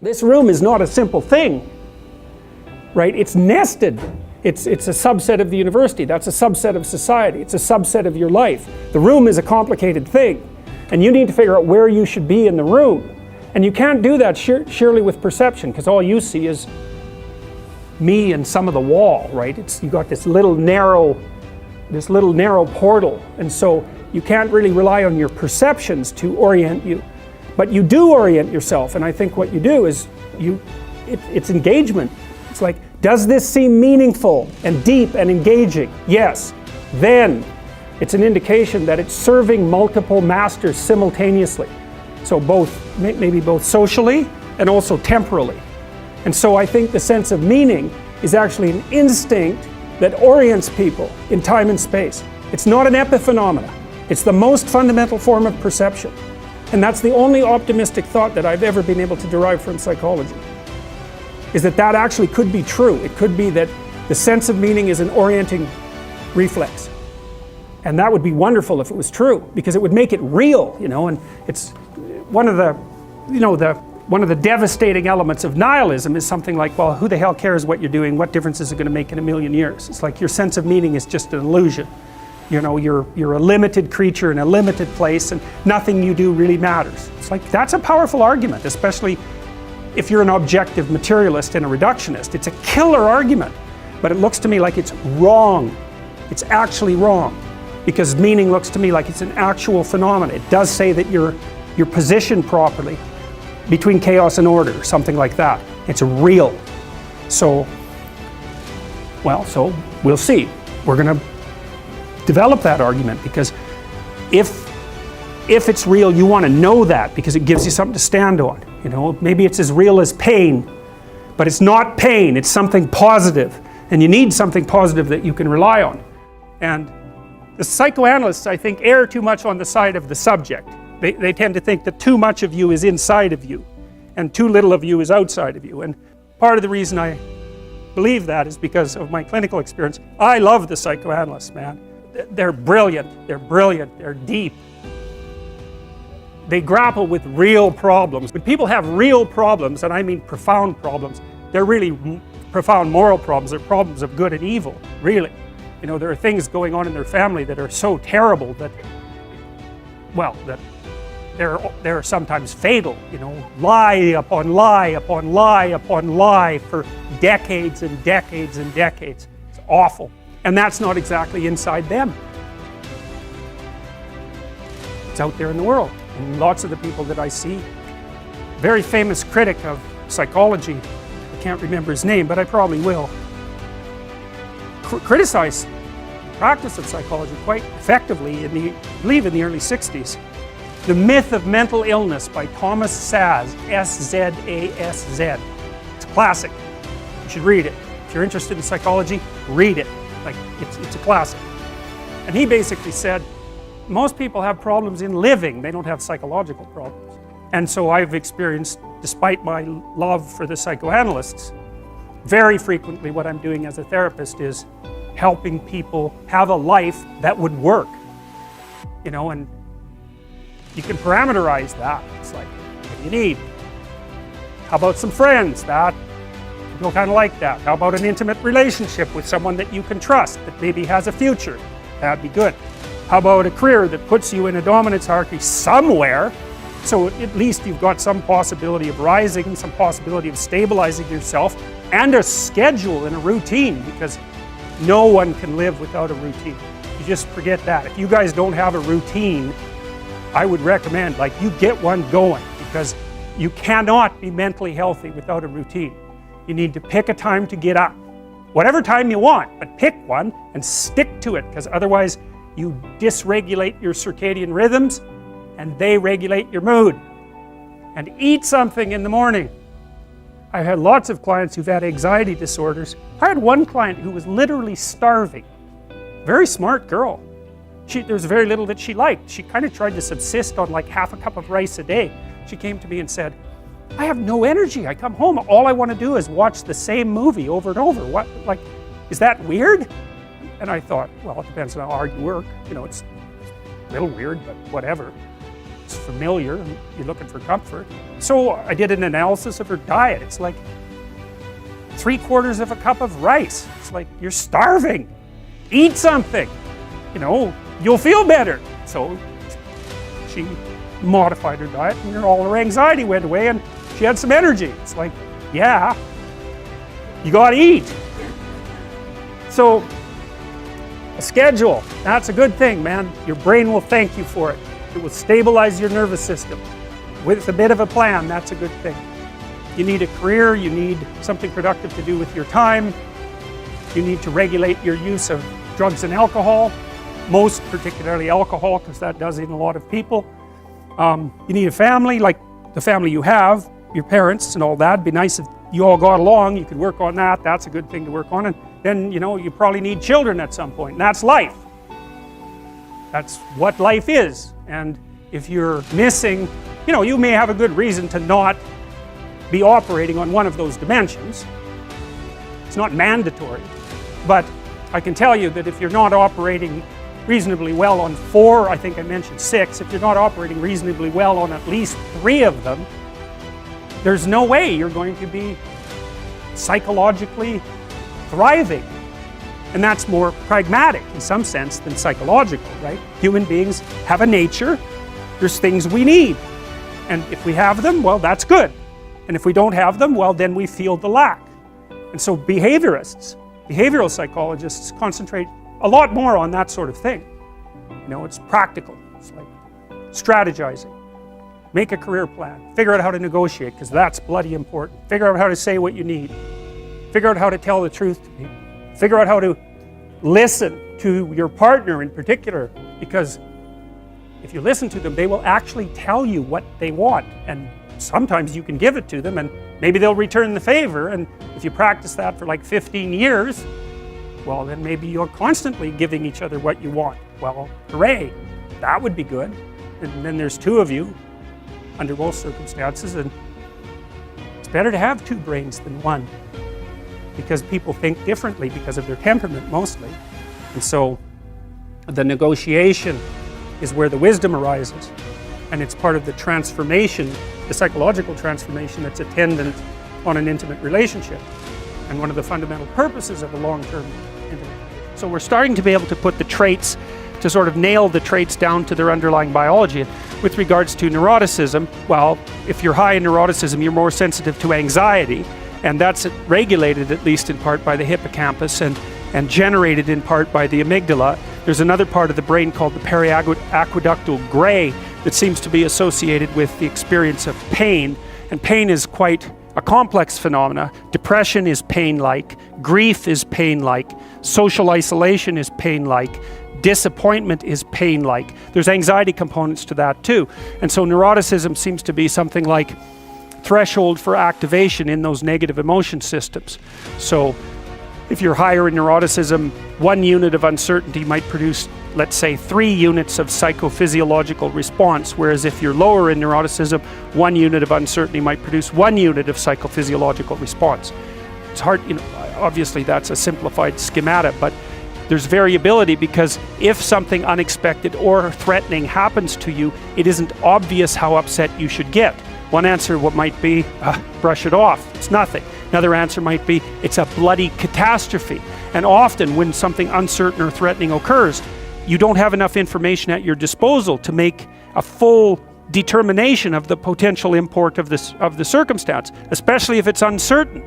This room is not a simple thing, right? It's nested. It's a subset of the university. That's a subset of society. It's a subset of your life. The room is a complicated thing, and you need to figure out where you should be in the room. And you can't do that surely with perception, because all you see is me and some of the wall, right? You got this little narrow portal, and so you can't really rely on your perceptions to orient you. But you do orient yourself, and I think what you do is it's engagement. It's like, does this seem meaningful and deep and engaging? Yes. Then it's an indication that it's serving multiple masters simultaneously. So maybe both socially and also temporally. And so I think the sense of meaning is actually an instinct that orients people in time and space. It's not an epiphenomena. It's the most fundamental form of perception. And that's the only optimistic thought that I've ever been able to derive from psychology, is that actually could be true. It could be that the sense of meaning is an orienting reflex. And that would be wonderful if it was true, because it would make it real, and it's one of the devastating elements of nihilism is something like, well, who the hell cares what you're doing? What difference is it going to make in a million years? It's like your sense of meaning is just an illusion. You're a limited creature in a limited place, and nothing you do really matters. It's like, that's a powerful argument, especially if you're an objective materialist and a reductionist. It's a killer argument, but it looks to me like it's wrong. It's actually wrong, because meaning looks to me like it's an actual phenomenon. It does say that you're positioned properly between chaos and order, or something like that. It's real. So we'll see. We're going to develop that argument, because if it's real, you want to know that, because it gives you something to stand on. Maybe it's as real as pain, but it's not pain. It's something positive, and you need something positive that you can rely on. And the psychoanalysts, I think, err too much on the side of the subject. They tend to think that too much of you is inside of you, and too little of you is outside of you. And part of the reason I believe that is because of my clinical experience. I love the psychoanalysts, man. They're brilliant, they're deep. They grapple with real problems. When people have real problems, and I mean profound problems, they're really profound moral problems. They're problems of good and evil, really. There are things going on in their family that are so terrible that they're sometimes fatal. Lie upon lie upon lie upon lie for decades and decades and decades. It's awful. And that's not exactly inside them. It's out there in the world. And lots of the people that I see, very famous critic of psychology, I can't remember his name, but I probably will, criticize the practice of psychology quite effectively I believe in the early 60s. The Myth of Mental Illness by Thomas Szasz, S-Z-A-S-Z. It's a classic. You should read it. If you're interested in psychology, read it. It's a classic. And he basically said, most people have problems in living, they don't have psychological problems. And so I've experienced, despite my love for the psychoanalysts, very frequently what I'm doing as a therapist is helping people have a life that would work. And you can parameterize that. It's like, what do you need? How about some friends? People kind of like that. How about an intimate relationship with someone that you can trust, that maybe has a future? That'd be good. How about a career that puts you in a dominance hierarchy somewhere, so at least you've got some possibility of rising, some possibility of stabilizing yourself, and a schedule and a routine, because no one can live without a routine. You just forget that. If you guys don't have a routine, I would recommend, you get one going, because you cannot be mentally healthy without a routine. You need to pick a time to get up. Whatever time you want, but pick one and stick to it, because otherwise you dysregulate your circadian rhythms and they regulate your mood. And eat something in the morning. I've had lots of clients who've had anxiety disorders. I had one client who was literally starving. Very smart girl. There was very little that she liked. She kind of tried to subsist on half a cup of rice a day. She came to me and said, I have no energy. I come home, all I want to do is watch the same movie over and over. What, is that weird? And I thought, well, it depends on how hard you work. It's a little weird, but whatever. It's familiar, and you're looking for comfort. So I did an analysis of her diet. It's like 3/4 of a cup of rice. It's like, you're starving. Eat something. You know, you'll feel better. So she modified her diet, and all her anxiety went away, and she had some energy. It's like, yeah, you gotta eat. So a schedule, that's a good thing, man. Your brain will thank you for it. It will stabilize your nervous system. With a bit of a plan, that's a good thing. You need a career, you need something productive to do with your time. You need to regulate your use of drugs and alcohol, most particularly alcohol, because that does in a lot of people. You need a family, like the family you have, your parents and all that. It'd be nice if you all got along, you could work on that. That's a good thing to work on. And then, you know, you probably need children at some point, and that's life. That's what life is. And if you're missing, you know, you may have a good reason to not be operating on one of those dimensions. It's not mandatory, but I can tell you that if you're not operating reasonably well on 4, I think I mentioned 6, if you're not operating reasonably well on at least 3 of them, there's no way you're going to be psychologically thriving. And that's more pragmatic in some sense than psychological, right? Human beings have a nature. There's things we need. And if we have them, well, that's good. And if we don't have them, well, then we feel the lack. And so behaviorists, behavioral psychologists concentrate a lot more on that sort of thing. You know, it's practical. It's like strategizing. Make a career plan. Figure out how to negotiate, because that's bloody important. Figure out how to say what you need. Figure out how to tell the truth to people. Figure out how to listen to your partner in particular, because if you listen to them, they will actually tell you what they want, and sometimes you can give it to them and maybe they'll return the favor. And if you practice that for like 15 years, well, then maybe you're constantly giving each other what you want. Well, hooray, that would be good. And then there's 2 of you under most circumstances, and it's better to have 2 brains than 1, because people think differently because of their temperament mostly. And so the negotiation is where the wisdom arises, and it's part of the transformation, the psychological transformation that's attendant on an intimate relationship, and one of the fundamental purposes of a long-term intimate relationship. So we're starting to be able to put the traits, to sort of nail the traits down to their underlying biology. With regards to neuroticism, well, if you're high in neuroticism, you're more sensitive to anxiety, and that's regulated at least in part by the hippocampus and generated in part by the amygdala. There's another part of the brain called the periaqueductal gray that seems to be associated with the experience of pain, and pain is quite a complex phenomena. Depression is pain-like, grief is pain-like, social isolation is pain-like, disappointment is pain-like. There's anxiety components to that too, and so neuroticism seems to be something like threshold for activation in those negative emotion systems. So if you're higher in neuroticism, 1 unit of uncertainty might produce, let's say, 3 units of psychophysiological response, whereas if you're lower in neuroticism, 1 unit of uncertainty might produce 1 unit of psychophysiological response. It's hard, you know, obviously that's a simplified schemata, but there's variability, because if something unexpected or threatening happens to you, it isn't obvious how upset you should get. One answer might be, brush it off, it's nothing. Another answer might be, it's a bloody catastrophe. And often when something uncertain or threatening occurs, you don't have enough information at your disposal to make a full determination of the potential import of the circumstance, especially if it's uncertain.